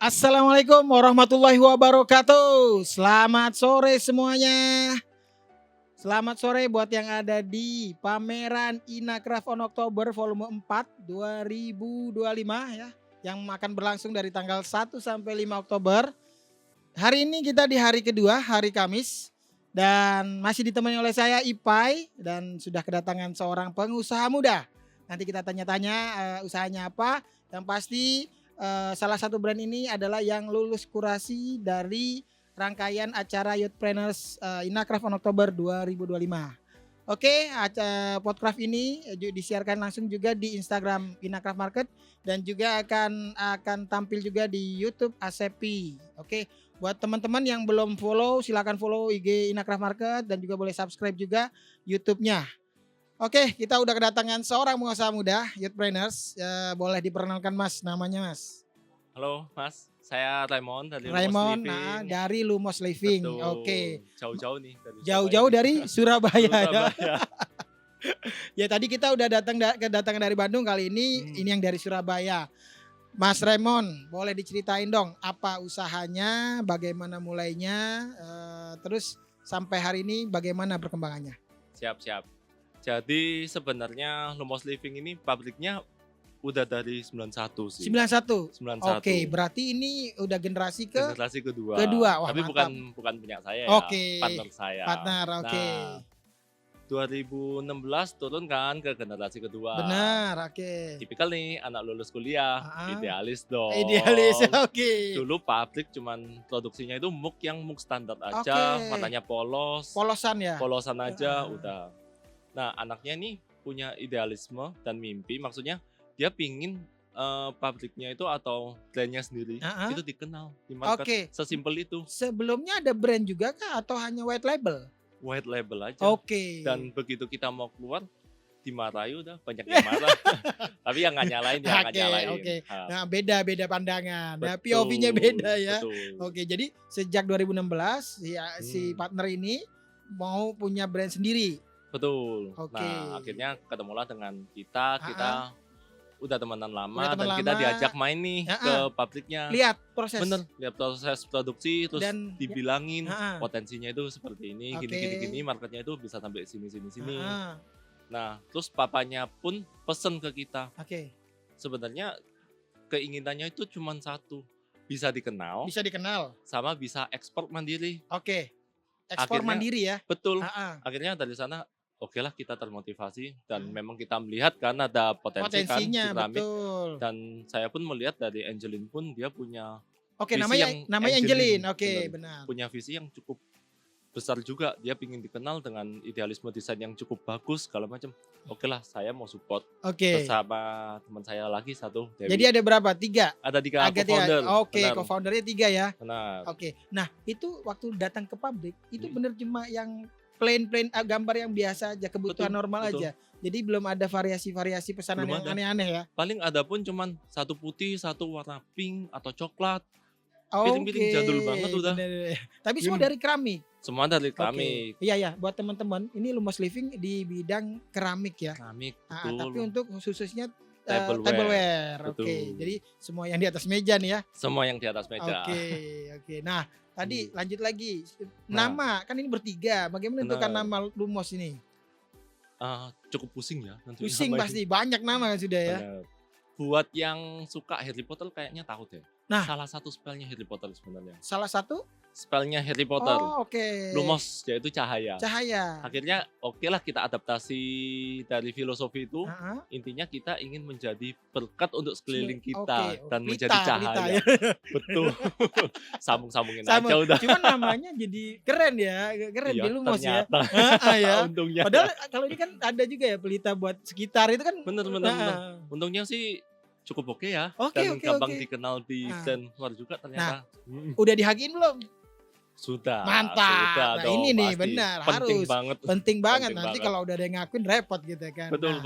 Assalamualaikum warahmatullahi wabarakatuh. Selamat sore semuanya. Selamat sore buat yang ada di pameran Inacraft on Oktober volume 4 2025 ya, yang akan berlangsung dari tanggal 1 sampai 5 Oktober. Hari ini kita di hari kedua, hari Kamis, dan masih ditemani oleh saya Ipai, dan sudah kedatangan seorang pengusaha muda. Nanti kita tanya-tanya usahanya apa. Yang pasti salah satu brand ini adalah yang lulus kurasi dari rangkaian acara Youthpreneurs Inacraft on Oktober 2025. Oke, podcast ini disiarkan langsung juga di Instagram Inacraft Market dan juga akan tampil juga di YouTube Asepi. Oke, buat teman-teman yang belum follow, silakan follow IG Inacraft Market dan juga boleh subscribe juga YouTube-nya. Oke, kita udah kedatangan seorang pengusaha muda, Youthpreneurs. Boleh diperkenalkan Mas, namanya Mas. Halo Mas, saya Raymond dari Raymond, Lumos Living. dari Lumos Living. Betul. Oke. Jauh-jauh nih dari Jauh-jauh dari Surabaya. Surabaya. Ya tadi kita udah kedatangan dari Bandung, kali ini yang dari Surabaya. Mas Raymond, boleh diceritain dong apa usahanya, bagaimana mulainya, terus sampai hari ini bagaimana perkembangannya? Siap. Jadi sebenarnya Lumos Living ini pabriknya udah dari 91 sih. 91. 91. Oke, berarti ini udah generasi generasi kedua. Wah, tapi mantap. bukan punya saya Oke. ya, partner saya. Partner, oke. Nah, 2016 turun kan ke generasi kedua. Benar, oke. Tipikal nih anak lulus kuliah, idealis dong. Idealis, oke. Dulu pabrik cuman produksinya itu muk standar aja, warnanya polos. Polosan ya? Polosan aja udah. Nah, anaknya nih punya idealisme dan mimpi, maksudnya dia pingin pabriknya itu atau brandnya sendiri itu dikenal di market. Oke. Sesimpel itu. Sebelumnya ada brand juga kah atau hanya white label? White label aja. Oke. Dan begitu kita mau keluar dimarahi, udah banyak yang marah. Tapi yang nggak nyalain, Oke. Nah, beda pandangan. Nah, Betul, POV-nya beda ya. betul. Oke, jadi sejak 2016 si partner ini mau punya brand sendiri. Betul. Oke. Nah, akhirnya ketemulah dengan kita udah temenan lama Udah temen dan kita lama. diajak main nih ke pabriknya. Lihat proses. Bener, lihat proses produksi, terus Dan dibilangin potensinya itu seperti ini, gini, marketnya itu bisa sampai sini. Nah, terus papanya pun pesen ke kita. Oke. Sebenarnya keinginannya itu cuma satu, bisa dikenal, sama bisa ekspor mandiri. Oke. Ekspor mandiri ya. Betul. Akhirnya dari sana oke lah, kita termotivasi dan memang kita melihat kan ada potensinya kan di keramik. Betul. Dan saya pun melihat dari Angelin pun dia punya namanya Angelin. Oke, benar. Punya visi yang cukup besar juga. Dia ingin dikenal dengan idealisme desain yang cukup bagus segala macam. Oke lah, saya mau support. Oke. Bersama teman saya lagi satu, Dewi. Jadi ada berapa? 3? Ada 3 co-founder. Oke, co-foundernya 3 ya. Benar. Oke. Nah, itu waktu datang ke pabrik itu bener cuma yang plain gambar yang biasa aja, kebutuhan normal aja. Jadi belum ada variasi-variasi pesanan yang aneh-aneh ya. Paling ada pun cuman satu putih, satu warna pink atau coklat. Piring-piring jadul banget udah. Tapi semua dari keramik. Semua dari keramik. Iya, buat teman-teman, ini Lumos Living di bidang keramik ya. Keramik, betul. Tapi untuk khususnya tableware. Oke. Jadi semua yang di atas meja nih ya. Semua yang di atas meja. Oke. Nah, tadi lanjut lagi. Nama kan ini bertiga. Bagaimana menentukan nama Lumos ini? Cukup pusing ya. Pusing pasti, banyak nama sudah ya. Buat yang suka Harry Potter kayaknya tahu deh. Nah, salah satu spellnya Harry Potter sebenarnya. Salah satu? Spellnya Harry Potter. Oh, oke. Lumos, yaitu cahaya. Cahaya. Akhirnya oke lah kita adaptasi dari filosofi itu. Intinya kita ingin menjadi berkat untuk sekeliling kita dan menjadi cahaya. Betul. Sambung-sambungin aja udah. Cuman namanya jadi keren ya. Keren di Lumos ya. Ya. Untungnya. Padahal kalau ini kan ada juga ya pelita buat sekitar itu kan. Bener. Untungnya sih cukup oke ya. Dan gampang dikenal di dan luar juga ternyata. Nah, udah dihakiin belum? Sudah. Mantap. Sudah nah dong, ini nih pasti. benar Penting banget. Nanti kalau udah ada yang ngakuin repot gitu kan. Betul.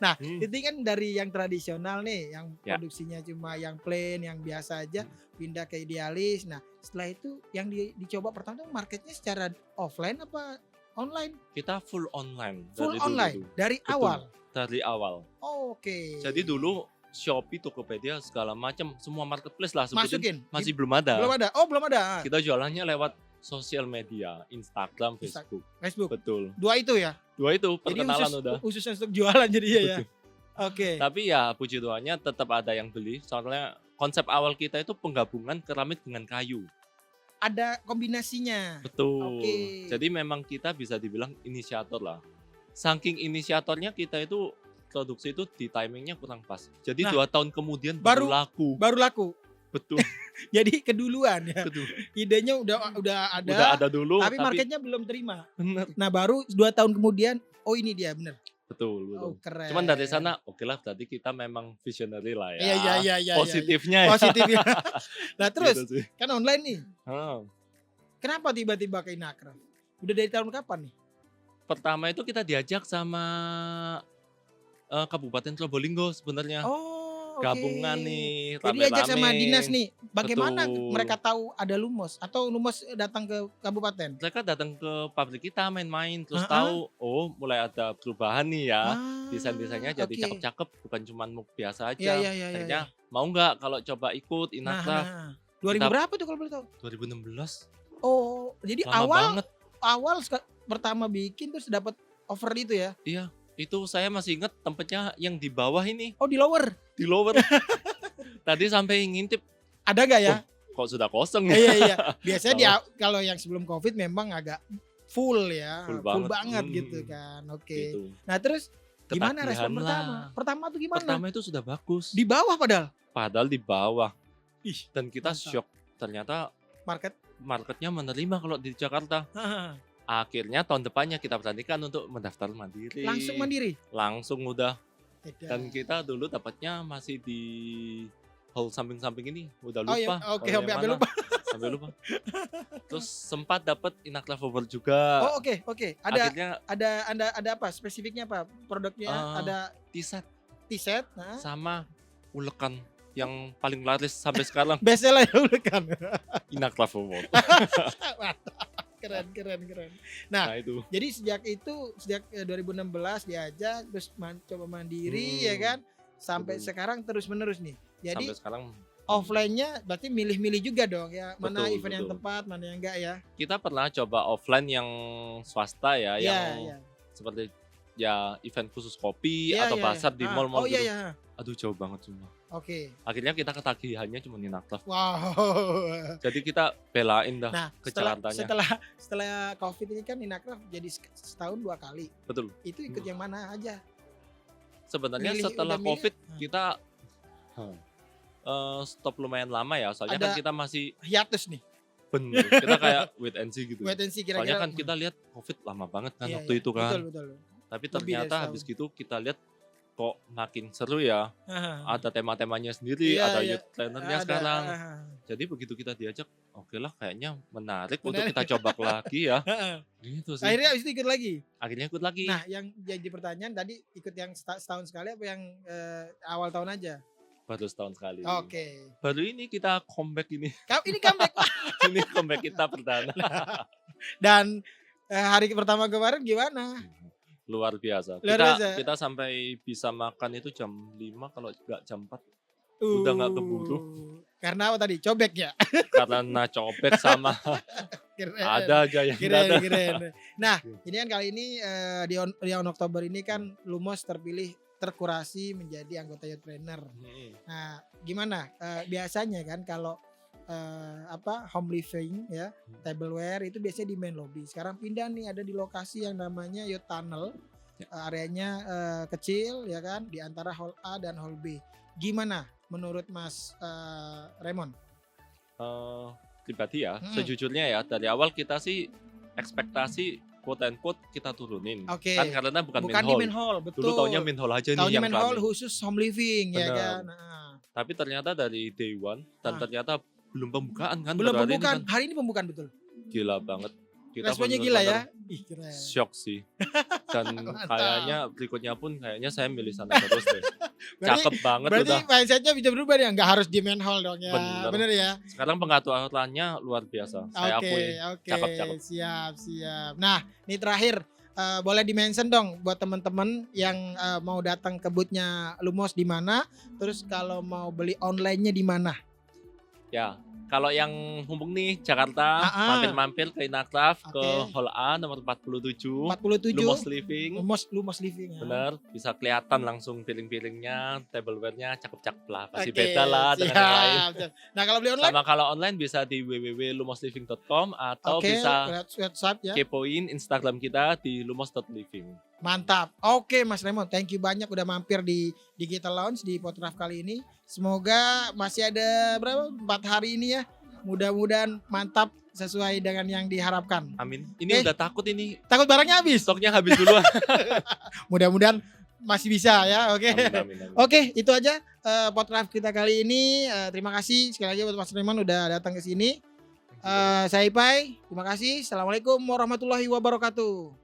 Nah, itu kan dari yang tradisional nih, yang produksinya cuma yang plain, yang biasa aja, pindah ke idealis. Nah, setelah itu yang dicoba pertama marketnya secara offline apa online? Kita full online. Full online dari awal. Dari awal. Oke. Jadi dulu Shopee, Tokopedia segala macam, semua marketplace lah Masukin? masih belum ada. Belum ada. Oh, belum ada. Kita jualannya lewat sosial media, Instagram, Facebook. Betul. 2 itu ya? 2 itu perkenalan jadi udah. Khusus untuk jualan jadinya ya. Oke. Tapi ya puji Tuhannya tetap ada yang beli. Soalnya konsep awal kita itu penggabungan keramik dengan kayu. Ada kombinasinya. Betul. Jadi memang kita bisa dibilang inisiator lah. Saking inisiatornya kita itu produksi itu di timingnya kurang pas. Jadi 2 tahun kemudian baru laku. Betul. Jadi keduluan ya. Betul. Idenya udah ada. Udah ada dulu. Tapi marketnya belum terima. Bener. Nah baru 2 tahun kemudian, oh ini dia bener. Betul. Oh keren. Cuman dari sana oke lah, berarti kita memang visionary lah ya. Iya. Positifnya ya. Positifnya. Nah terus gitu kan online nih. Kenapa tiba-tiba ke Inakraf? Udah dari tahun kapan nih? Pertama itu kita diajak sama Kabupaten Probolinggo sebenarnya. Oh, gabungan nih, rame-rame. Jadi diajak sama dinas nih. Bagaimana Betul. mereka tahu ada Lumos atau Lumos datang ke kabupaten? Mereka datang ke pabrik kita main-main terus tahu mulai ada perubahan nih ya. Desain-desainnya jadi cakep-cakep, bukan cuma muk biasa aja. Akhirnya mau nggak kalau coba ikut Inakraf. 2000 berapa tuh kalau boleh tahu? 2016. Oh, jadi Lama awal pertama bikin terus dapat offer itu ya? Iya. Itu saya masih ingat tempatnya yang di bawah ini. Oh, di lower. Di lower. Tadi sampai ngintip. Ada gak ya? Kok sudah kosong ya? Iya. Biasanya kalau yang sebelum Covid memang agak full ya. Full banget gitu kan. Oke. Gitu. Nah terus gimana respon pertama? Pertama tuh gimana? Pertama itu sudah bagus. Di bawah padahal? Padahal di bawah. Ih, dan kita mantap. shock. Ternyata marketnya menerima kalau di Jakarta. Akhirnya tahun depannya kita beranikan untuk mendaftar mandiri. Langsung mandiri? Langsung udah. Dan kita dulu dapatnya masih di hall samping-samping ini. Udah lupa. Oke, sampai lupa. Sampai lupa. Terus sempat dapat Inakraf Award juga. Oh, oke. Akhirnya ada apa? Spesifiknya apa? Produknya ada T-set sama ulekan yang paling laris sampai sekarang. Bestseller ya ulekan. Inakraf Award. Keren. Nah itu. Jadi sejak 2016 diajak terus coba mandiri ya kan sampai sekarang terus menerus nih. Jadi sampai sekarang offline-nya berarti milih-milih juga dong ya, mana event yang tepat, mana yang enggak ya. Kita pernah coba offline yang swasta ya, yang seperti ya event khusus kopi atau pasar di mall-mall gitu. Aduh jauh banget semua. Oke. Akhirnya kita ketagihannya cuma Inakraf. Wow. Jadi kita belain dah ke Jakartanya. Setelah Covid ini kan Inakraf jadi setahun 2 kali. Betul. Itu ikut yang mana aja? Sebenarnya setelah Covid kita stop lumayan lama ya. Soalnya kan kita masih hiatus nih. Bener. Kita kayak wait and see gitu. Kira-kira. Soalnya kan kita lihat Covid lama banget kan waktu itu kan. Betul. Tapi ternyata habis gitu kita lihat kok makin seru ya. Ada tema-temanya sendiri, ada youth plannernya sekarang. Jadi begitu kita diajak, oke lah kayaknya menarik untuk kita coba lagi ya. Gitu sih. Akhirnya habis itu ikut lagi? Akhirnya ikut lagi. Nah yang jadi pertanyaan tadi ikut yang setahun sekali apa yang awal tahun aja? Baru setahun sekali. Oke. Baru ini kita comeback ini. Ini comeback? Ini comeback kita perdana. Dan hari pertama kemarin gimana? Luar biasa. Kita sampai bisa makan itu jam 5 kalau enggak jam 4. Udah enggak keburu. Karena apa tadi? Cobek ya? Karena cobek sama ada aja yang keren. Nah, ini kan kali ini di Oktober ini kan Lumos terkurasi menjadi anggota youth planner. Nah, gimana? Biasanya kan kalau home living ya, tableware itu biasanya di main lobby. Sekarang pindah nih ada di lokasi yang namanya youth tunnel. Areanya kecil ya kan di antara hall A dan hall B. Gimana menurut Mas Raymond? Pribadi ya, sejujurnya ya dari awal kita sih ekspektasi quote and quote kita turunin. Kan karena bukan di main hall, betul. Dulu taunya main hall aja nih yang main hall khusus home living ya kan. Tapi ternyata dari day one dan ternyata belum pembukaan kan. Belum pembukaan, hari ini pembukaan betul. Gila banget. Kita responnya gila ya. Ih, keren. Shock sih. Dan kayaknya berikutnya pun kayaknya saya milih sana terus deh. Cakep banget udah. Berarti mindsetnya bisa berubah ya, nggak harus di main hall dong ya. Bener ya. Sekarang pengaturannya luar biasa. Saya akui cakep-cakep. Siap. Nah, ini terakhir boleh di-mention dong buat teman-teman yang mau datang ke booth-nya Lumos di mana, terus kalau mau beli online-nya di mana? Ya, kalau yang mumpung nih Jakarta, mampir-mampir ke Inacraft ke Hall A nomor 47. 47. Lumos Living. Lumos Living. Bener, bisa kelihatan langsung piring-piringnya, tableware-nya cakep-cakep lah. Pasti beda lah dengan yang lain. Nah, kalau beli online? Sama kalau online bisa di www.lumosliving.com atau bisa WhatsApp ya. Kepoin Instagram kita di lumos.living. Mantap. Oke Mas Raymond, thank you banyak udah mampir di Digital Lounge di Podcraft kali ini. Semoga masih ada 4 hari ini ya. Mudah-mudahan mantap sesuai dengan yang diharapkan. Amin. Ini udah takut ini. Takut barangnya habis. Stoknya habis duluan. Mudah-mudahan masih bisa ya. Oke. Amin. Oke, itu aja Podcraft kita kali ini. Terima kasih sekali lagi buat Mas Raymond udah datang ke sini. Saya Ipai. Terima kasih. Assalamualaikum warahmatullahi wabarakatuh.